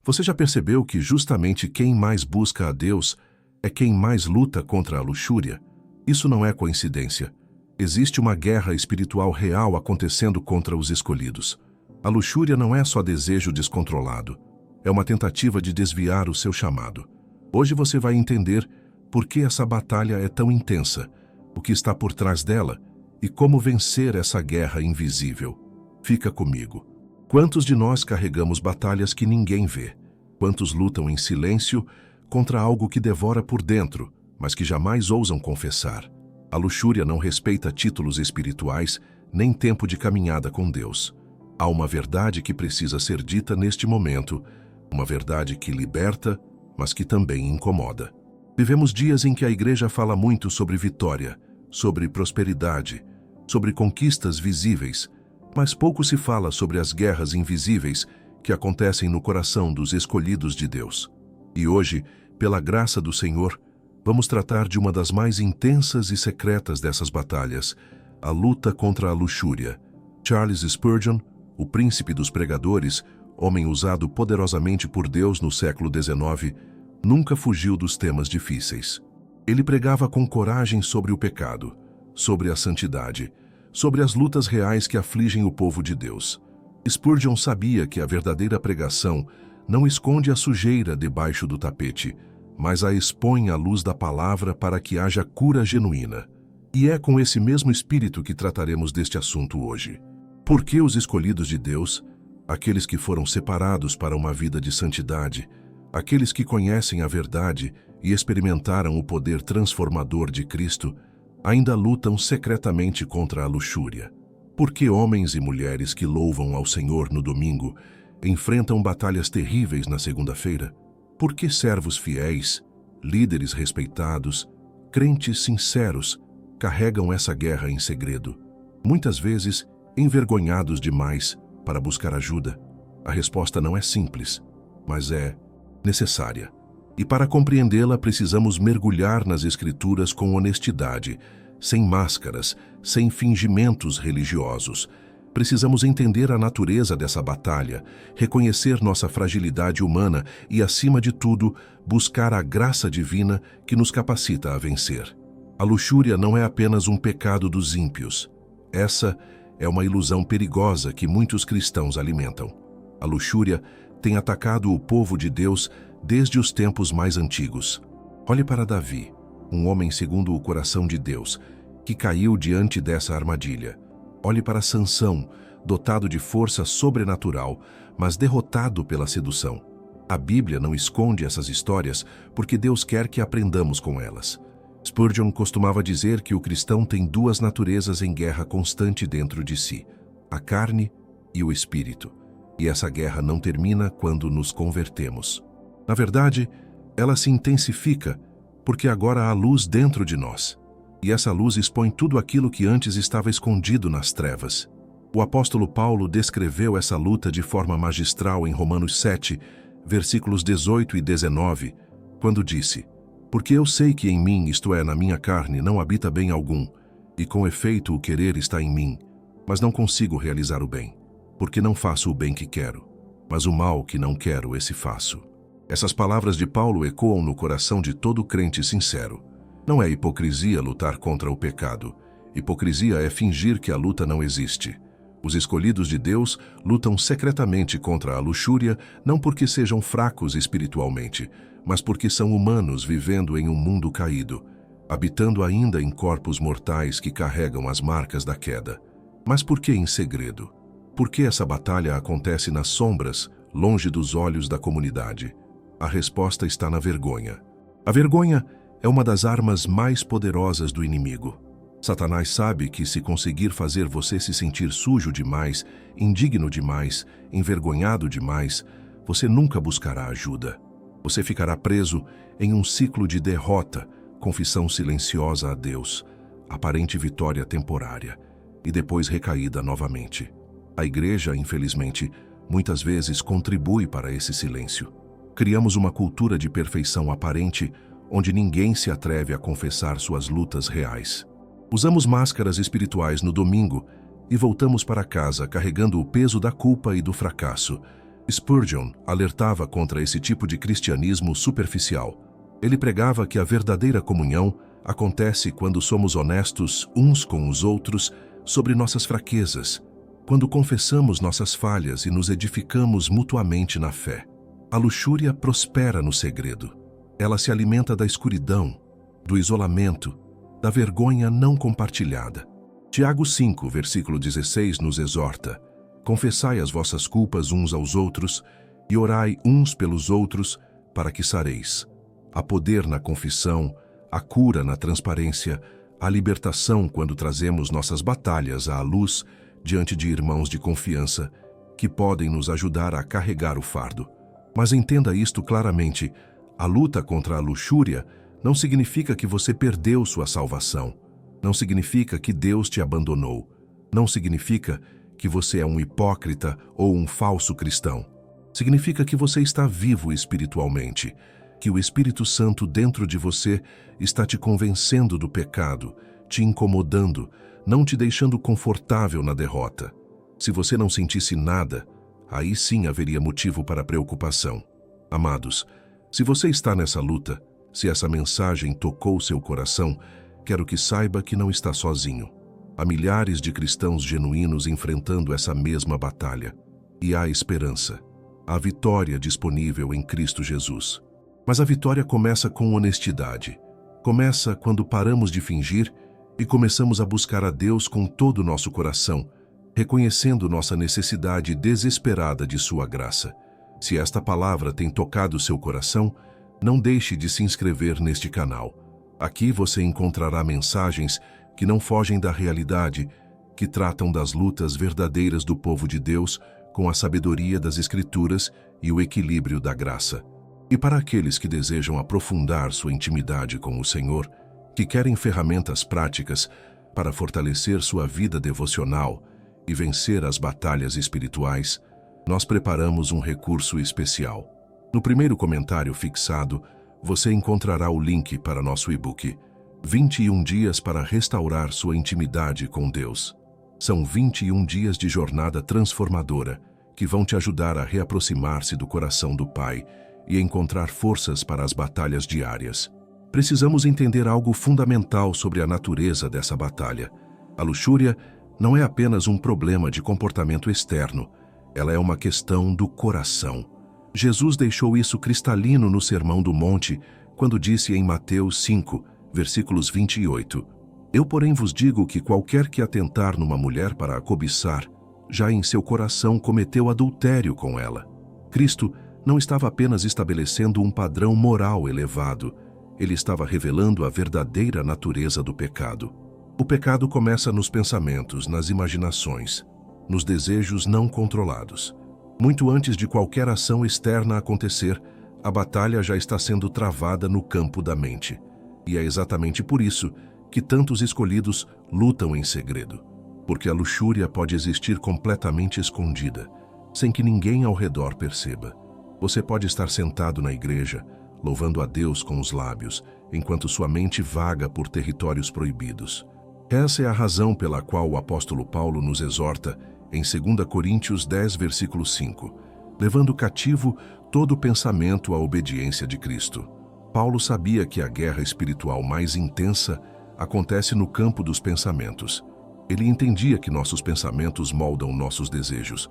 Você já percebeu que justamente quem mais busca a Deus é quem mais luta contra a luxúria? Isso não é coincidência. Existe uma guerra espiritual real acontecendo contra os escolhidos. A luxúria não é só desejo descontrolado. É uma tentativa de desviar o seu chamado. Hoje você vai entender por que essa batalha é tão intensa, o que está por trás dela e como vencer essa guerra invisível. Fica comigo. Quantos de nós carregamos batalhas que ninguém vê? Quantos lutam em silêncio contra algo que devora por dentro, mas que jamais ousam confessar? A luxúria não respeita títulos espirituais, nem tempo de caminhada com Deus. Há uma verdade que precisa ser dita neste momento, uma verdade que liberta, mas que também incomoda. Vivemos dias em que a igreja fala muito sobre vitória, sobre prosperidade, sobre conquistas visíveis, mas pouco se fala sobre as guerras invisíveis que acontecem no coração dos escolhidos de Deus. E hoje, pela graça do Senhor, vamos tratar de uma das mais intensas e secretas dessas batalhas, a luta contra a luxúria. Charles Spurgeon, o príncipe dos pregadores, homem usado poderosamente por Deus no século XIX, nunca fugiu dos temas difíceis. Ele pregava com coragem sobre o pecado, sobre a santidade, sobre as lutas reais que afligem o povo de Deus. Spurgeon sabia que a verdadeira pregação não esconde a sujeira debaixo do tapete, mas a expõe à luz da palavra para que haja cura genuína. E é com esse mesmo espírito que trataremos deste assunto hoje. Por que os escolhidos de Deus, aqueles que foram separados para uma vida de santidade, aqueles que conhecem a verdade e experimentaram o poder transformador de Cristo, ainda lutam secretamente contra a luxúria? Por que homens e mulheres que louvam ao Senhor no domingo enfrentam batalhas terríveis na segunda-feira? Por que servos fiéis, líderes respeitados, crentes sinceros carregam essa guerra em segredo? Muitas vezes, envergonhados demais para buscar ajuda. A resposta não é simples, mas é necessária. E para compreendê-la, precisamos mergulhar nas Escrituras com honestidade, sem máscaras, sem fingimentos religiosos. Precisamos entender a natureza dessa batalha, reconhecer nossa fragilidade humana e, acima de tudo, buscar a graça divina que nos capacita a vencer. A luxúria não é apenas um pecado dos ímpios. Essa é uma ilusão perigosa que muitos cristãos alimentam. A luxúria tem atacado o povo de Deus desde os tempos mais antigos. Olhe para Davi, um homem segundo o coração de Deus, que caiu diante dessa armadilha. Olhe para Sansão, dotado de força sobrenatural, mas derrotado pela sedução. A Bíblia não esconde essas histórias porque Deus quer que aprendamos com elas. Spurgeon costumava dizer que o cristão tem duas naturezas em guerra constante dentro de si, a carne e o espírito. E essa guerra não termina quando nos convertemos. Na verdade, ela se intensifica porque agora há luz dentro de nós. E essa luz expõe tudo aquilo que antes estava escondido nas trevas. O apóstolo Paulo descreveu essa luta de forma magistral em Romanos 7, versículos 18 e 19, quando disse: "Porque eu sei que em mim, isto é, na minha carne, não habita bem algum, e com efeito o querer está em mim, mas não consigo realizar o bem, porque não faço o bem que quero, mas o mal que não quero, esse faço." Essas palavras de Paulo ecoam no coração de todo crente sincero. Não é hipocrisia lutar contra o pecado. Hipocrisia é fingir que a luta não existe. Os escolhidos de Deus lutam secretamente contra a luxúria, não porque sejam fracos espiritualmente, mas porque são humanos vivendo em um mundo caído, habitando ainda em corpos mortais que carregam as marcas da queda. Mas por que em segredo? Por que essa batalha acontece nas sombras, longe dos olhos da comunidade? A resposta está na vergonha. A vergonha é uma das armas mais poderosas do inimigo. Satanás sabe que se conseguir fazer você se sentir sujo demais, indigno demais, envergonhado demais, você nunca buscará ajuda. Você ficará preso em um ciclo de derrota, confissão silenciosa a Deus, aparente vitória temporária, e depois recaída novamente. A igreja, infelizmente, muitas vezes contribui para esse silêncio. Criamos uma cultura de perfeição aparente, onde ninguém se atreve a confessar suas lutas reais. Usamos máscaras espirituais no domingo e voltamos para casa carregando o peso da culpa e do fracasso, Spurgeon alertava contra esse tipo de cristianismo superficial. Ele pregava que a verdadeira comunhão acontece quando somos honestos uns com os outros sobre nossas fraquezas, quando confessamos nossas falhas e nos edificamos mutuamente na fé. A luxúria prospera no segredo. Ela se alimenta da escuridão, do isolamento, da vergonha não compartilhada. Tiago 5, versículo 16 nos exorta: confessai as vossas culpas uns aos outros e orai uns pelos outros para que sareis. Há poder na confissão, a cura na transparência, a libertação quando trazemos nossas batalhas à luz diante de irmãos de confiança que podem nos ajudar a carregar o fardo. Mas entenda isto claramente: a luta contra a luxúria não significa que você perdeu sua salvação. Não significa que Deus te abandonou. Não significa que você é um hipócrita ou um falso cristão. Significa que você está vivo espiritualmente, que o Espírito Santo dentro de você está te convencendo do pecado, te incomodando, não te deixando confortável na derrota. Se você não sentisse nada, aí sim haveria motivo para preocupação. Amados, se você está nessa luta, se essa mensagem tocou seu coração, quero que saiba que não está sozinho. Há milhares de cristãos genuínos enfrentando essa mesma batalha. E há esperança. Há vitória disponível em Cristo Jesus. Mas a vitória começa com honestidade. Começa quando paramos de fingir e começamos a buscar a Deus com todo o nosso coração, reconhecendo nossa necessidade desesperada de sua graça. Se esta palavra tem tocado seu coração, não deixe de se inscrever neste canal. Aqui você encontrará mensagens que não fogem da realidade, que tratam das lutas verdadeiras do povo de Deus com a sabedoria das Escrituras e o equilíbrio da graça. E para aqueles que desejam aprofundar sua intimidade com o Senhor, que querem ferramentas práticas para fortalecer sua vida devocional e vencer as batalhas espirituais, nós preparamos um recurso especial. No primeiro comentário fixado, você encontrará o link para nosso e-book 21 dias para restaurar sua intimidade com Deus. São 21 dias de jornada transformadora que vão te ajudar a reaproximar-se do coração do Pai e encontrar forças para as batalhas diárias. Precisamos entender algo fundamental sobre a natureza dessa batalha. A luxúria não é apenas um problema de comportamento externo, ela é uma questão do coração. Jesus deixou isso cristalino no Sermão do Monte, quando disse em Mateus 5, versículos 28, Eu, porém, vos digo que qualquer que atentar numa mulher para a cobiçar, já em seu coração cometeu adultério com ela. Cristo não estava apenas estabelecendo um padrão moral elevado, ele estava revelando a verdadeira natureza do pecado. O pecado começa nos pensamentos, nas imaginações, nos desejos não controlados. Muito antes de qualquer ação externa acontecer, a batalha já está sendo travada no campo da mente. E é exatamente por isso que tantos escolhidos lutam em segredo. Porque a luxúria pode existir completamente escondida, sem que ninguém ao redor perceba. Você pode estar sentado na igreja, louvando a Deus com os lábios, enquanto sua mente vaga por territórios proibidos. Essa é a razão pela qual o apóstolo Paulo nos exorta em 2 Coríntios 10, versículo 5, levando cativo todo pensamento à obediência de Cristo. Paulo sabia que a guerra espiritual mais intensa acontece no campo dos pensamentos. Ele entendia que nossos pensamentos moldam nossos desejos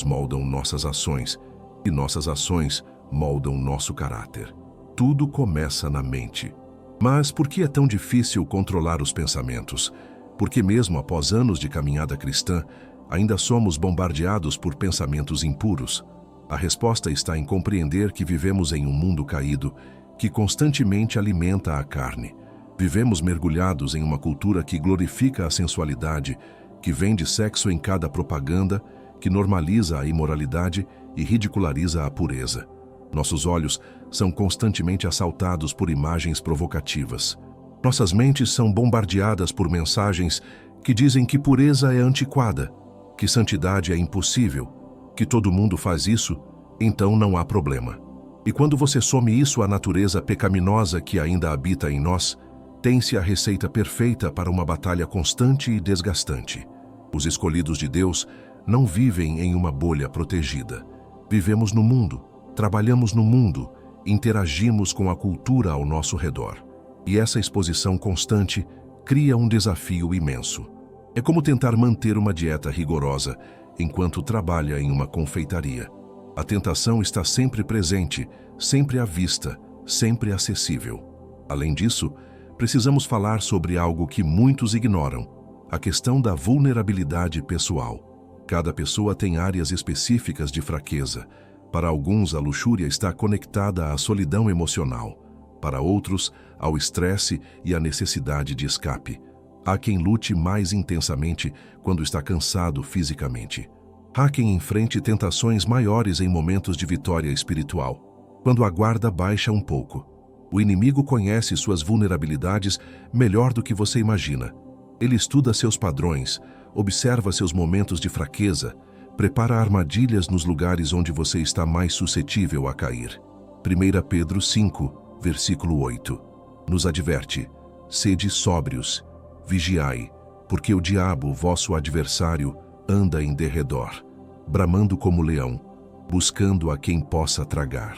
moldam nossas ações, e nossas ações moldam nosso caráter. Tudo começa na mente. Mas por que é tão difícil controlar os pensamentos? Porque mesmo após anos de caminhada cristã, ainda somos bombardeados por pensamentos impuros. A resposta está em compreender que vivemos em um mundo caído, que constantemente alimenta a carne. Vivemos mergulhados em uma cultura que glorifica a sensualidade, que vende sexo em cada propaganda, que normaliza a imoralidade e ridiculariza a pureza. Nossos olhos são constantemente assaltados por imagens provocativas. Nossas mentes são bombardeadas por mensagens que dizem que pureza é antiquada, que santidade é impossível, que todo mundo faz isso, então não há problema. E quando você some isso à natureza pecaminosa que ainda habita em nós, tem-se a receita perfeita para uma batalha constante e desgastante. Os escolhidos de Deus não vivem em uma bolha protegida. Vivemos no mundo, trabalhamos no mundo, interagimos com a cultura ao nosso redor. E essa exposição constante cria um desafio imenso. É como tentar manter uma dieta rigorosa enquanto trabalha em uma confeitaria. A tentação está sempre presente, sempre à vista, sempre acessível. Além disso, precisamos falar sobre algo que muitos ignoram: a questão da vulnerabilidade pessoal. Cada pessoa tem áreas específicas de fraqueza. Para alguns, a luxúria está conectada à solidão emocional. Para outros, ao estresse e à necessidade de escape. Há quem lute mais intensamente quando está cansado fisicamente. Há quem enfrente tentações maiores em momentos de vitória espiritual, quando a guarda baixa um pouco. O inimigo conhece suas vulnerabilidades melhor do que você imagina. Ele estuda seus padrões, observa seus momentos de fraqueza, prepara armadilhas nos lugares onde você está mais suscetível a cair. 1 Pedro 5, versículo 8, nos adverte: sede sóbrios, vigiai, porque o diabo, vosso adversário, anda em derredor, bramando como leão, buscando a quem possa tragar.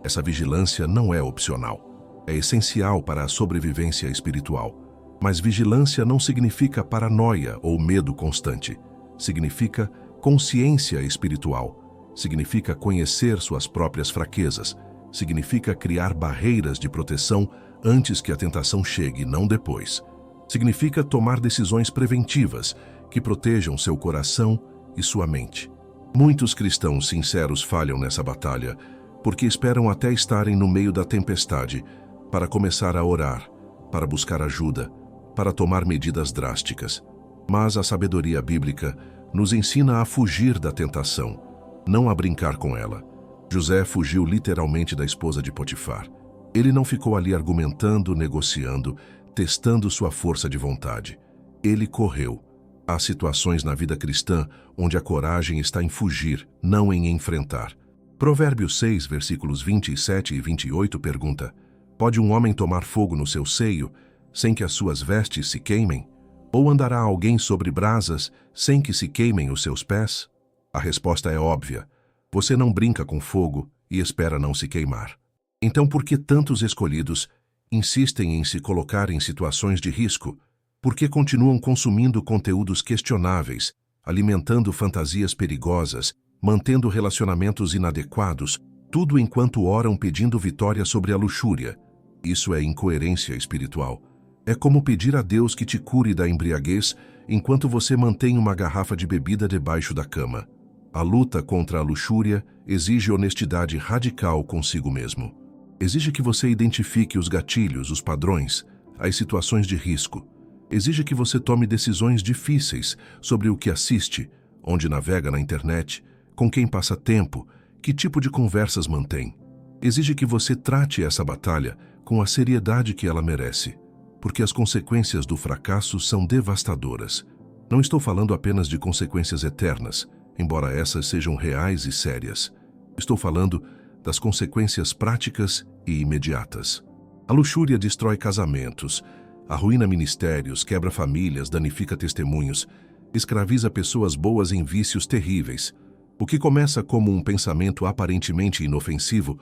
Essa vigilância não é opcional, é essencial para a sobrevivência espiritual. Mas vigilância não significa paranoia ou medo constante. Significa consciência espiritual. Significa conhecer suas próprias fraquezas. Significa criar barreiras de proteção antes que a tentação chegue, não depois. Significa tomar decisões preventivas que protejam seu coração e sua mente. Muitos cristãos sinceros falham nessa batalha porque esperam até estarem no meio da tempestade para começar a orar, para buscar ajuda, para tomar medidas drásticas. Mas a sabedoria bíblica nos ensina a fugir da tentação, não a brincar com ela. José fugiu literalmente da esposa de Potifar. Ele não ficou ali argumentando, negociando, testando sua força de vontade. Ele correu. Há situações na vida cristã onde a coragem está em fugir, não em enfrentar. Provérbios 6, versículos 27 e 28 pergunta: pode um homem tomar fogo no seu seio sem que as suas vestes se queimem? Ou andará alguém sobre brasas sem que se queimem os seus pés? A resposta é óbvia. Você não brinca com fogo e espera não se queimar. Então, por que tantos escolhidos insistem em se colocar em situações de risco? Por que continuam consumindo conteúdos questionáveis, alimentando fantasias perigosas, mantendo relacionamentos inadequados, tudo enquanto oram pedindo vitória sobre a luxúria? Isso é incoerência espiritual. É como pedir a Deus que te cure da embriaguez enquanto você mantém uma garrafa de bebida debaixo da cama. A luta contra a luxúria exige honestidade radical consigo mesmo. Exige que você identifique os gatilhos, os padrões, as situações de risco. Exige que você tome decisões difíceis sobre o que assiste, onde navega na internet, com quem passa tempo, que tipo de conversas mantém. Exige que você trate essa batalha com a seriedade que ela merece, porque as consequências do fracasso são devastadoras. Não estou falando apenas de consequências eternas, embora essas sejam reais e sérias. Estou falando das consequências práticas e imediatas. A luxúria destrói casamentos, arruína ministérios, quebra famílias, danifica testemunhos, escraviza pessoas boas em vícios terríveis. O que começa como um pensamento aparentemente inofensivo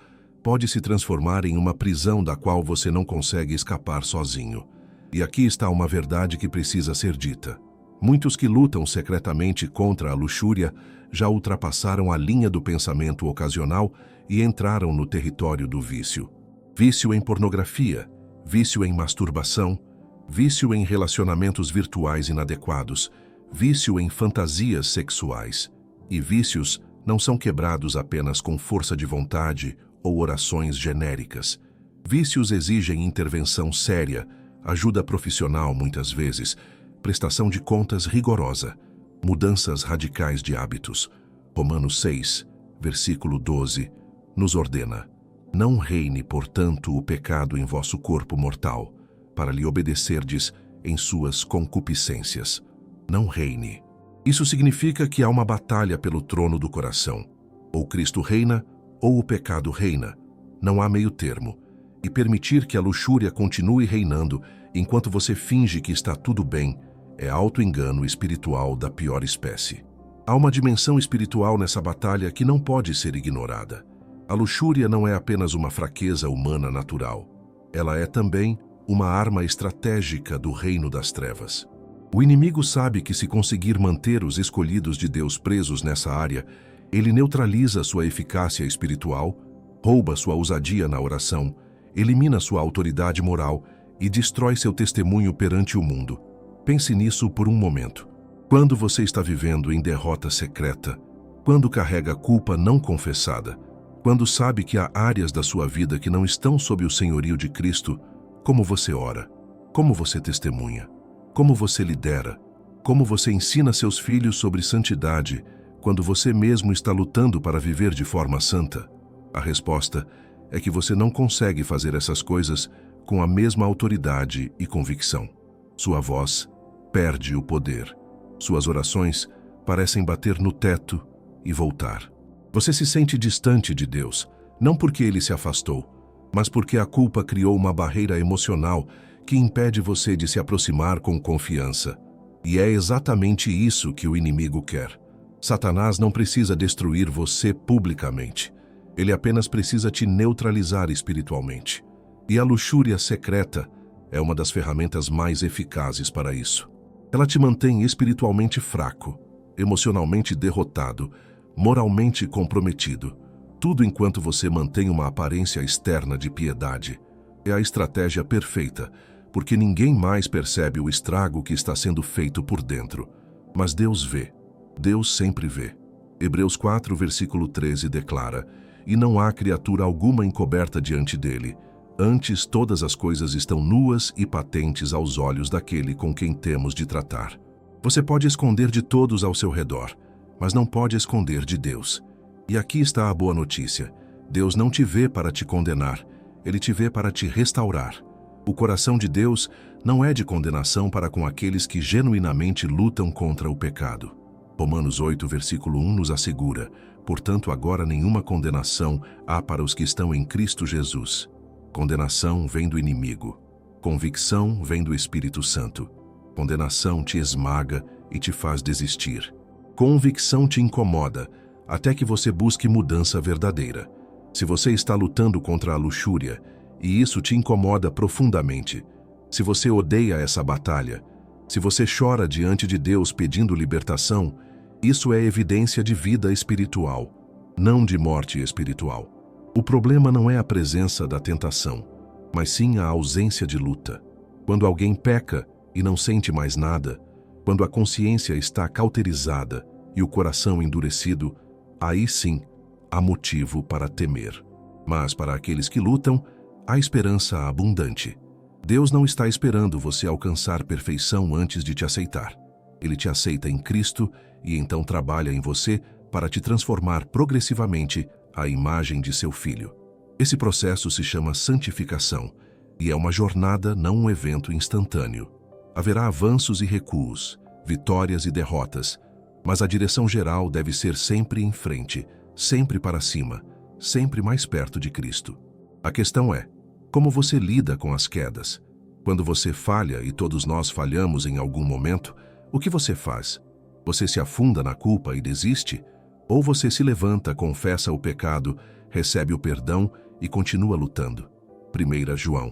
pode se transformar em uma prisão da qual você não consegue escapar sozinho. E aqui está uma verdade que precisa ser dita. Muitos que lutam secretamente contra a luxúria já ultrapassaram a linha do pensamento ocasional e entraram no território do vício. Vício em pornografia, vício em masturbação, vício em relacionamentos virtuais inadequados, vício em fantasias sexuais. E vícios não são quebrados apenas com força de vontade ou orações genéricas. Vícios exigem intervenção séria, ajuda profissional muitas vezes, prestação de contas rigorosa, mudanças radicais de hábitos. Romanos 6, versículo 12, nos ordena: não reine, portanto, o pecado em vosso corpo mortal, para lhe obedecerdes em suas concupiscências. Não reine. Isso significa que há uma batalha pelo trono do coração. Ou Cristo reina, ou o pecado reina. Não há meio termo. E permitir que a luxúria continue reinando enquanto você finge que está tudo bem é auto-engano espiritual da pior espécie. Há uma dimensão espiritual nessa batalha que não pode ser ignorada. A luxúria não é apenas uma fraqueza humana natural. Ela é também uma arma estratégica do reino das trevas. O inimigo sabe que se conseguir manter os escolhidos de Deus presos nessa área, ele neutraliza sua eficácia espiritual, rouba sua ousadia na oração, elimina sua autoridade moral e destrói seu testemunho perante o mundo. Pense nisso por um momento. Quando você está vivendo em derrota secreta, quando carrega culpa não confessada, quando sabe que há áreas da sua vida que não estão sob o senhorio de Cristo, como você ora, como você testemunha, como você lidera, como você ensina seus filhos sobre santidade, quando você mesmo está lutando para viver de forma santa? A resposta é que você não consegue fazer essas coisas com a mesma autoridade e convicção. Sua voz perde o poder. Suas orações parecem bater no teto e voltar. Você se sente distante de Deus, não porque Ele se afastou, mas porque a culpa criou uma barreira emocional que impede você de se aproximar com confiança. E é exatamente isso que o inimigo quer. Satanás não precisa destruir você publicamente. Ele apenas precisa te neutralizar espiritualmente. E a luxúria secreta é uma das ferramentas mais eficazes para isso. Ela te mantém espiritualmente fraco, emocionalmente derrotado, moralmente comprometido. Tudo enquanto você mantém uma aparência externa de piedade. É a estratégia perfeita, porque ninguém mais percebe o estrago que está sendo feito por dentro. Mas Deus vê. Deus sempre vê. Hebreus 4, versículo 13 declara: "E não há criatura alguma encoberta diante dele. Antes todas as coisas estão nuas e patentes aos olhos daquele com quem temos de tratar." Você pode esconder de todos ao seu redor, mas não pode esconder de Deus. E aqui está a boa notícia. Deus não te vê para te condenar, Ele te vê para te restaurar. O coração de Deus não é de condenação para com aqueles que genuinamente lutam contra o pecado. Romanos 8, versículo 1 nos assegura: "Portanto, agora nenhuma condenação há para os que estão em Cristo Jesus." Condenação vem do inimigo. Convicção vem do Espírito Santo. Condenação te esmaga e te faz desistir. Convicção te incomoda, até que você busque mudança verdadeira. Se você está lutando contra a luxúria, e isso te incomoda profundamente, se você odeia essa batalha, se você chora diante de Deus pedindo libertação, isso é evidência de vida espiritual, não de morte espiritual. O problema não é a presença da tentação, mas sim a ausência de luta. Quando alguém peca e não sente mais nada, quando a consciência está cauterizada e o coração endurecido, aí sim há motivo para temer. Mas para aqueles que lutam, há esperança abundante. Deus não está esperando você alcançar perfeição antes de te aceitar. Ele te aceita em Cristo e então trabalha em você para te transformar progressivamente à imagem de seu Filho. Esse processo se chama santificação e é uma jornada, não um evento instantâneo. Haverá avanços e recuos, vitórias e derrotas, mas a direção geral deve ser sempre em frente, sempre para cima, sempre mais perto de Cristo. A questão é: como você lida com as quedas? Quando você falha, e todos nós falhamos em algum momento, o que você faz? Você se afunda na culpa e desiste? Ou você se levanta, confessa o pecado, recebe o perdão e continua lutando? 1 João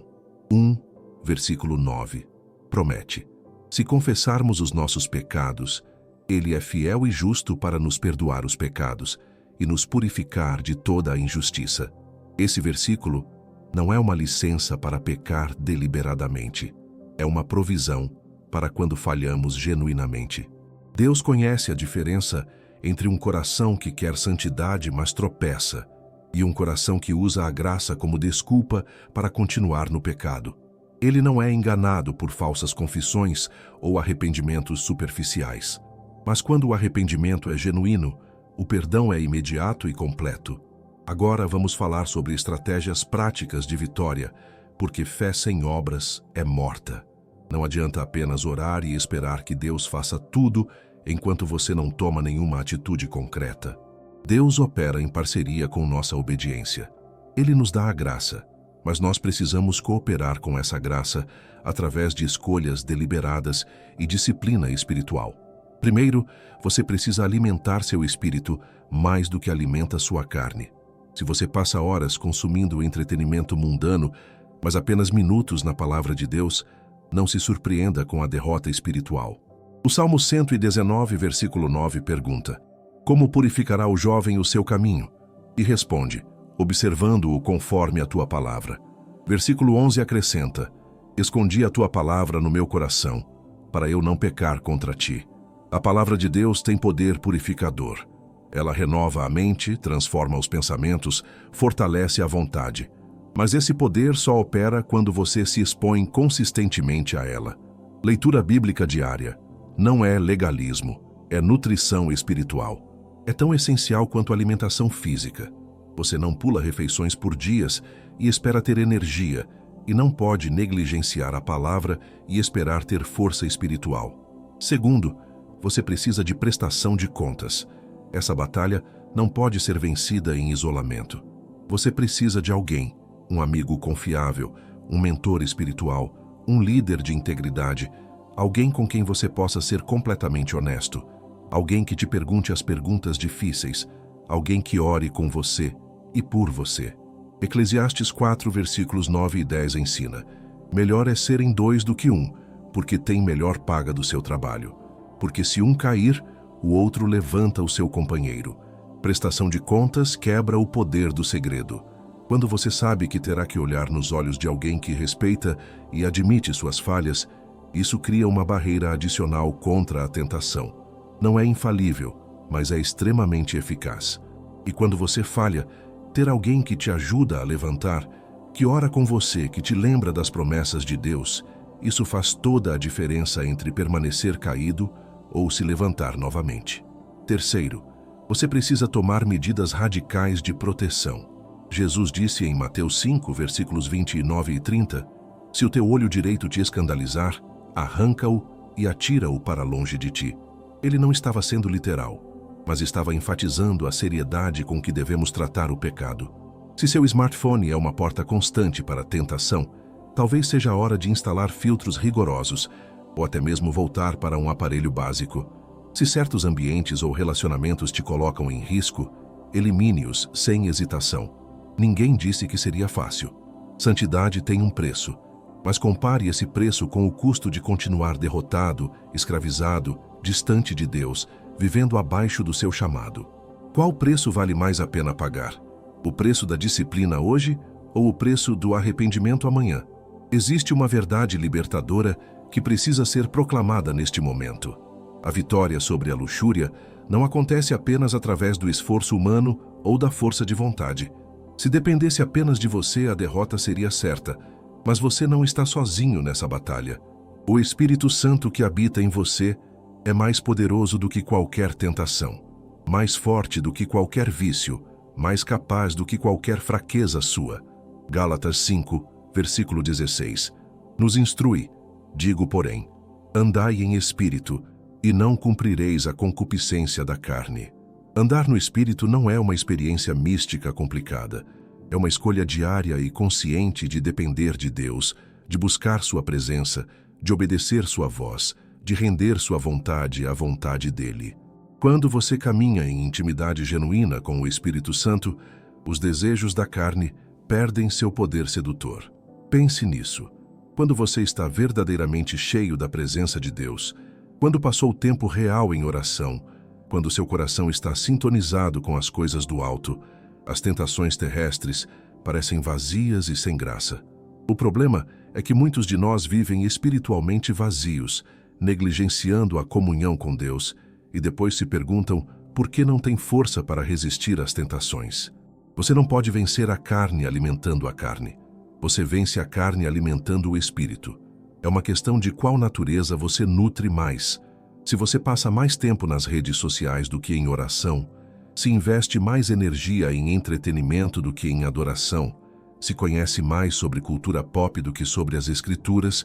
1, versículo 9, promete: "Se confessarmos os nossos pecados, Ele é fiel e justo para nos perdoar os pecados e nos purificar de toda a injustiça." Esse versículo não é uma licença para pecar deliberadamente. É uma provisão para quando falhamos genuinamente. Deus conhece a diferença entre um coração que quer santidade, mas tropeça, e um coração que usa a graça como desculpa para continuar no pecado. Ele não é enganado por falsas confissões ou arrependimentos superficiais. Mas quando o arrependimento é genuíno, o perdão é imediato e completo. Agora vamos falar sobre estratégias práticas de vitória, porque fé sem obras é morta. Não adianta apenas orar e esperar que Deus faça tudo enquanto você não toma nenhuma atitude concreta. Deus opera em parceria com nossa obediência. Ele nos dá a graça, mas nós precisamos cooperar com essa graça através de escolhas deliberadas e disciplina espiritual. Primeiro, você precisa alimentar seu espírito mais do que alimenta sua carne. Se você passa horas consumindo o entretenimento mundano, mas apenas minutos na palavra de Deus, não se surpreenda com a derrota espiritual. O Salmo 119, versículo 9 pergunta: como purificará o jovem o seu caminho? E responde: observando-o conforme a tua palavra. Versículo 11 acrescenta: escondi a tua palavra no meu coração, para eu não pecar contra ti. A palavra de Deus tem poder purificador. Ela renova a mente, transforma os pensamentos, fortalece a vontade. Mas esse poder só opera quando você se expõe consistentemente a ela. Leitura bíblica diária não é legalismo, é nutrição espiritual. É tão essencial quanto a alimentação física. Você não pula refeições por dias e espera ter energia, e não pode negligenciar a palavra e esperar ter força espiritual. Segundo, você precisa de prestação de contas. Essa batalha não pode ser vencida em isolamento. Você precisa de alguém, um amigo confiável, um mentor espiritual, um líder de integridade, alguém com quem você possa ser completamente honesto, alguém que te pergunte as perguntas difíceis, alguém que ore com você e por você. Eclesiastes 4, versículos 9 e 10 ensina: melhor é serem dois do que um, porque tem melhor paga do seu trabalho. Porque se um cair, o outro levanta o seu companheiro. Prestação de contas quebra o poder do segredo. Quando você sabe que terá que olhar nos olhos de alguém que respeita e admite suas falhas, isso cria uma barreira adicional contra a tentação. Não é infalível, mas é extremamente eficaz. E quando você falha, ter alguém que te ajuda a levantar, que ora com você, que te lembra das promessas de Deus, isso faz toda a diferença entre permanecer caído ou se levantar novamente. Terceiro, você precisa tomar medidas radicais de proteção. Jesus disse em Mateus 5, versículos 29 e 30, se o teu olho direito te escandalizar, arranca-o e atira-o para longe de ti. Ele não estava sendo literal, mas estava enfatizando a seriedade com que devemos tratar o pecado. Se seu smartphone é uma porta constante para a tentação, talvez seja a hora de instalar filtros rigorosos, ou até mesmo voltar para um aparelho básico. Se certos ambientes ou relacionamentos te colocam em risco, elimine-os sem hesitação. Ninguém disse que seria fácil. Santidade tem um preço, mas compare esse preço com o custo de continuar derrotado, escravizado, distante de Deus, vivendo abaixo do seu chamado. Qual preço vale mais a pena pagar? O preço da disciplina hoje ou o preço do arrependimento amanhã? Existe uma verdade libertadora que precisa ser proclamada neste momento. A vitória sobre a luxúria não acontece apenas através do esforço humano ou da força de vontade. Se dependesse apenas de você, a derrota seria certa, mas você não está sozinho nessa batalha. O Espírito Santo que habita em você é mais poderoso do que qualquer tentação, mais forte do que qualquer vício, mais capaz do que qualquer fraqueza sua. Gálatas 5, versículo 16. Nos instrui, digo, porém, andai em espírito, e não cumprireis a concupiscência da carne. Andar no espírito não é uma experiência mística complicada. É uma escolha diária e consciente de depender de Deus, de buscar sua presença, de obedecer sua voz, de render sua vontade à vontade dele. Quando você caminha em intimidade genuína com o Espírito Santo, os desejos da carne perdem seu poder sedutor. Pense nisso. Quando você está verdadeiramente cheio da presença de Deus, quando passou tempo real em oração, quando seu coração está sintonizado com as coisas do alto, as tentações terrestres parecem vazias e sem graça. O problema é que muitos de nós vivem espiritualmente vazios, negligenciando a comunhão com Deus, e depois se perguntam por que não têm força para resistir às tentações. Você não pode vencer a carne alimentando a carne. Você vence a carne alimentando o espírito. É uma questão de qual natureza você nutre mais. Se você passa mais tempo nas redes sociais do que em oração, se investe mais energia em entretenimento do que em adoração, se conhece mais sobre cultura pop do que sobre as Escrituras,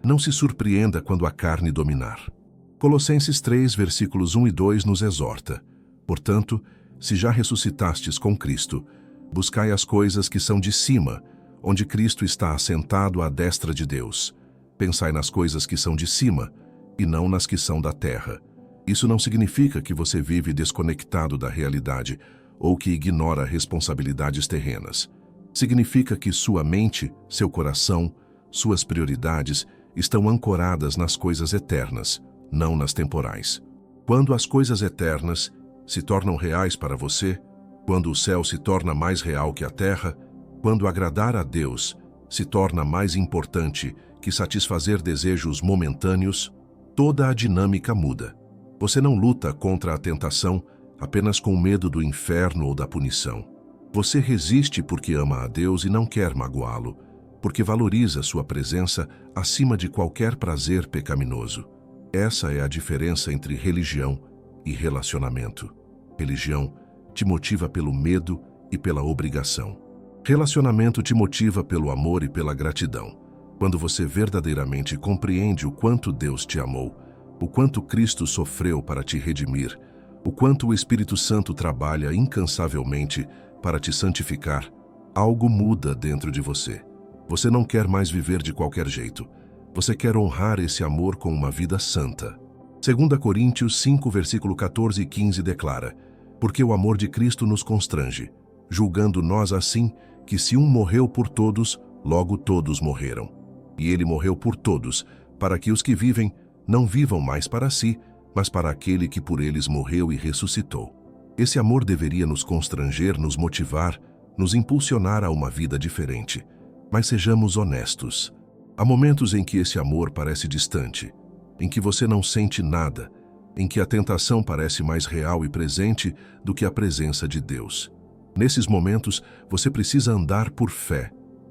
não se surpreenda quando a carne dominar. Colossenses 3, versículos 1 e 2 nos exorta: portanto, se já ressuscitastes com Cristo, buscai as coisas que são de cima, onde Cristo está assentado à destra de Deus. Pensai nas coisas que são de cima, e não nas que são da terra. Isso não significa que você vive desconectado da realidade ou que ignora responsabilidades terrenas. Significa que sua mente, seu coração, suas prioridades estão ancoradas nas coisas eternas, não nas temporais. Quando as coisas eternas se tornam reais para você, quando o céu se torna mais real que a terra, quando agradar a Deus se torna mais importante que satisfazer desejos momentâneos, toda a dinâmica muda. Você não luta contra a tentação apenas com medo do inferno ou da punição. Você resiste porque ama a Deus e não quer magoá-lo, porque valoriza sua presença acima de qualquer prazer pecaminoso. Essa é a diferença entre religião e relacionamento. Religião te motiva pelo medo e pela obrigação. Relacionamento te motiva pelo amor e pela gratidão. Quando você verdadeiramente compreende o quanto Deus te amou, o quanto Cristo sofreu para te redimir, o quanto o Espírito Santo trabalha incansavelmente para te santificar, algo muda dentro de você. Você não quer mais viver de qualquer jeito. Você quer honrar esse amor com uma vida santa. 2 Coríntios 5, versículo 14 e 15 declara: porque o amor de Cristo nos constrange, julgando nós assim que se um morreu por todos, logo todos morreram. E ele morreu por todos, para que os que vivem não vivam mais para si, mas para aquele que por eles morreu e ressuscitou. Esse amor deveria nos constranger, nos motivar, nos impulsionar a uma vida diferente. Mas sejamos honestos. Há momentos em que esse amor parece distante, em que você não sente nada, em que a tentação parece mais real e presente do que a presença de Deus. Nesses momentos, você precisa andar por fé,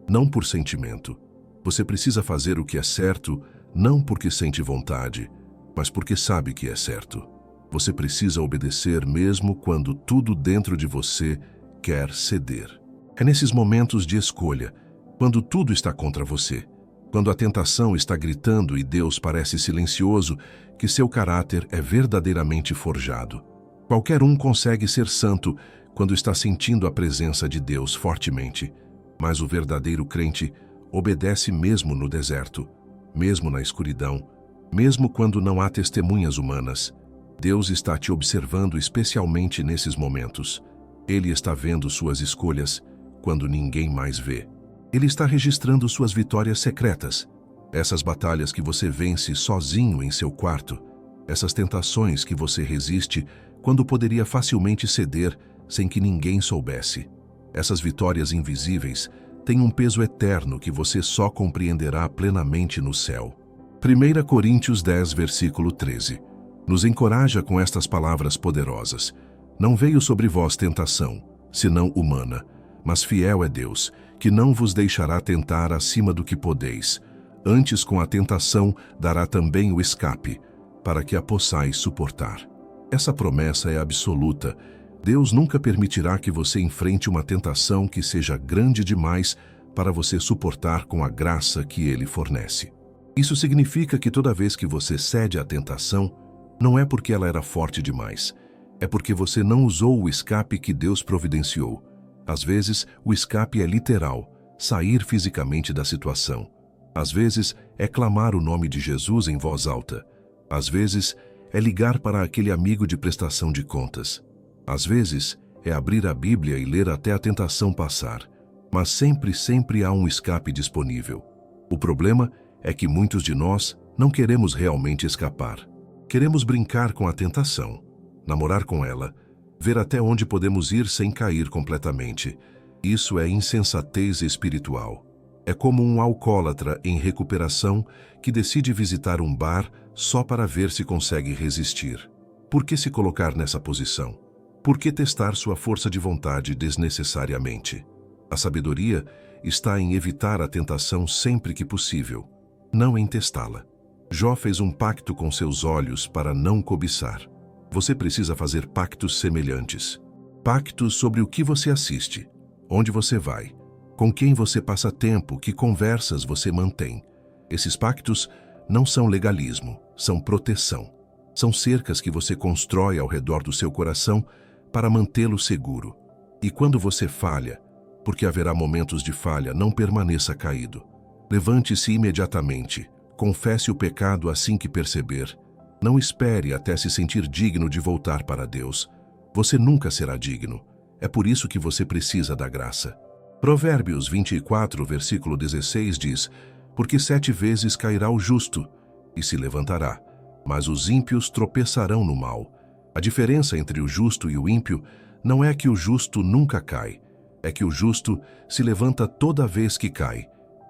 não por sentimento. Você precisa fazer o que é certo, não porque sente vontade, mas porque sabe que é certo. Você precisa obedecer mesmo quando tudo dentro de você quer ceder. É nesses momentos de escolha, quando tudo está contra você, quando a tentação está gritando e Deus parece silencioso, que seu caráter é verdadeiramente forjado. Qualquer um consegue ser santo quando está sentindo a presença de Deus fortemente, mas o verdadeiro crente obedece mesmo no deserto, mesmo na escuridão, mesmo quando não há testemunhas humanas. Deus está te observando especialmente nesses momentos. Ele está vendo suas escolhas quando ninguém mais vê. Ele está registrando suas vitórias secretas, essas batalhas que você vence sozinho em seu quarto, essas tentações que você resiste quando poderia facilmente ceder sem que ninguém soubesse. Essas vitórias invisíveis têm um peso eterno que você só compreenderá plenamente no céu. 1 Coríntios 10, versículo 13, nos encoraja com estas palavras poderosas: não veio sobre vós tentação, senão humana, mas fiel é Deus, que não vos deixará tentar acima do que podeis. Antes, com a tentação, dará também o escape, para que a possais suportar. Essa promessa é absoluta. Deus nunca permitirá que você enfrente uma tentação que seja grande demais para você suportar com a graça que Ele fornece. Isso significa que toda vez que você cede à tentação, não é porque ela era forte demais, é porque você não usou o escape que Deus providenciou. Às vezes, o escape é literal, sair fisicamente da situação. Às vezes, é clamar o nome de Jesus em voz alta. Às vezes, é ligar para aquele amigo de prestação de contas. Às vezes, é abrir a Bíblia e ler até a tentação passar. Mas sempre há um escape disponível. O problema é que muitos de nós não queremos realmente escapar. Queremos brincar com a tentação, namorar com ela, ver até onde podemos ir sem cair completamente. Isso é insensatez espiritual. É como um alcoólatra em recuperação que decide visitar um bar só para ver se consegue resistir. Por que se colocar nessa posição? Por que testar sua força de vontade desnecessariamente? A sabedoria está em evitar a tentação sempre que possível, não em testá-la. Jó fez um pacto com seus olhos para não cobiçar. Você precisa fazer pactos semelhantes. Pactos sobre o que você assiste, onde você vai, com quem você passa tempo, que conversas você mantém. Esses pactos não são legalismo, são proteção. São cercas que você constrói ao redor do seu coração para mantê-lo seguro. E quando você falha, porque haverá momentos de falha, não permaneça caído. Levante-se imediatamente, confesse o pecado assim que perceber. Não espere até se sentir digno de voltar para Deus. Você nunca será digno. É por isso que você precisa da graça. Provérbios 24, versículo 16 diz: porque 7 vezes cairá o justo e se levantará, mas os ímpios tropeçarão no mal. A diferença entre o justo e o ímpio não é que o justo nunca cai, é que o justo se levanta toda vez que cai.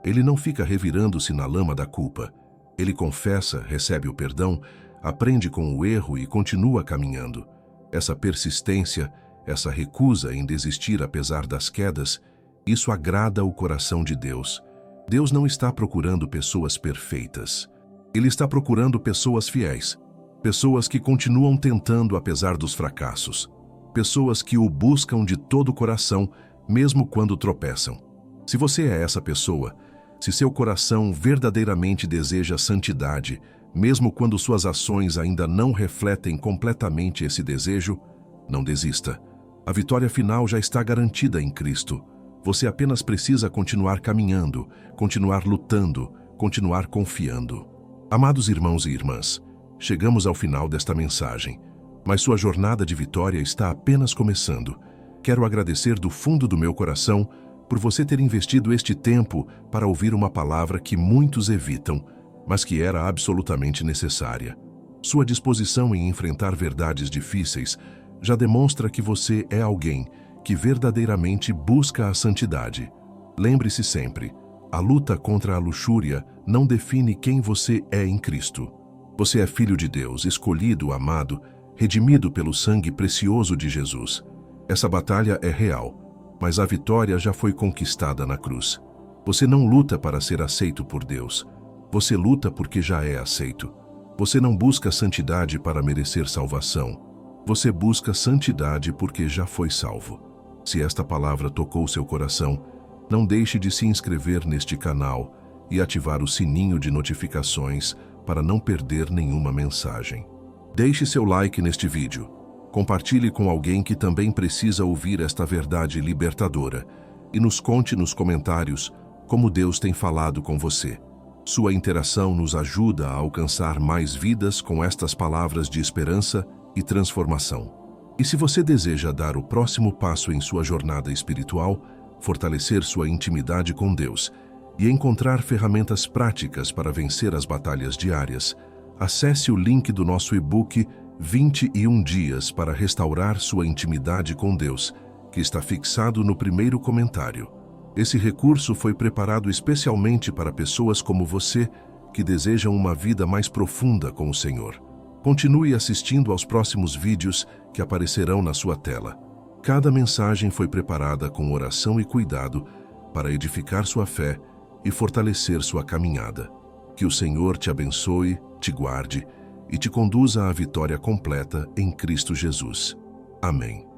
Ele não fica revirando-se na lama da culpa. Ele confessa, recebe o perdão, aprende com o erro e continua caminhando. Essa persistência, essa recusa em desistir apesar das quedas, isso agrada o coração de Deus. Deus não está procurando pessoas perfeitas. Ele está procurando pessoas fiéis, pessoas que continuam tentando apesar dos fracassos, pessoas que o buscam de todo o coração, mesmo quando tropeçam. Se você é essa pessoa, se seu coração verdadeiramente deseja santidade, mesmo quando suas ações ainda não refletem completamente esse desejo, não desista. A vitória final já está garantida em Cristo. Você apenas precisa continuar caminhando, continuar lutando, continuar confiando. Amados irmãos e irmãs, chegamos ao final desta mensagem, mas sua jornada de vitória está apenas começando. Quero agradecer do fundo do meu coração por você ter investido este tempo para ouvir uma palavra que muitos evitam, mas que era absolutamente necessária. Sua disposição em enfrentar verdades difíceis já demonstra que você é alguém que verdadeiramente busca a santidade. Lembre-se sempre, a luta contra a luxúria não define quem você é em Cristo. Você é filho de Deus, escolhido, amado, redimido pelo sangue precioso de Jesus. Essa batalha é real, mas a vitória já foi conquistada na cruz. Você não luta para ser aceito por Deus. Você luta porque já é aceito. Você não busca santidade para merecer salvação. Você busca santidade porque já foi salvo. Se esta palavra tocou seu coração, não deixe de se inscrever neste canal e ativar o sininho de notificações para não perder nenhuma mensagem. Deixe seu like neste vídeo. Compartilhe com alguém que também precisa ouvir esta verdade libertadora e nos conte nos comentários como Deus tem falado com você. Sua interação nos ajuda a alcançar mais vidas com estas palavras de esperança e transformação. E se você deseja dar o próximo passo em sua jornada espiritual, fortalecer sua intimidade com Deus e encontrar ferramentas práticas para vencer as batalhas diárias, acesse o link do nosso e-book 21 Dias para Restaurar Sua Intimidade com Deus, que está fixado no primeiro comentário. Esse recurso foi preparado especialmente para pessoas como você que desejam uma vida mais profunda com o Senhor. Continue assistindo aos próximos vídeos que aparecerão na sua tela. Cada mensagem foi preparada com oração e cuidado para edificar sua fé e fortalecer sua caminhada. Que o Senhor te abençoe, te guarde e te conduza à vitória completa em Cristo Jesus. Amém.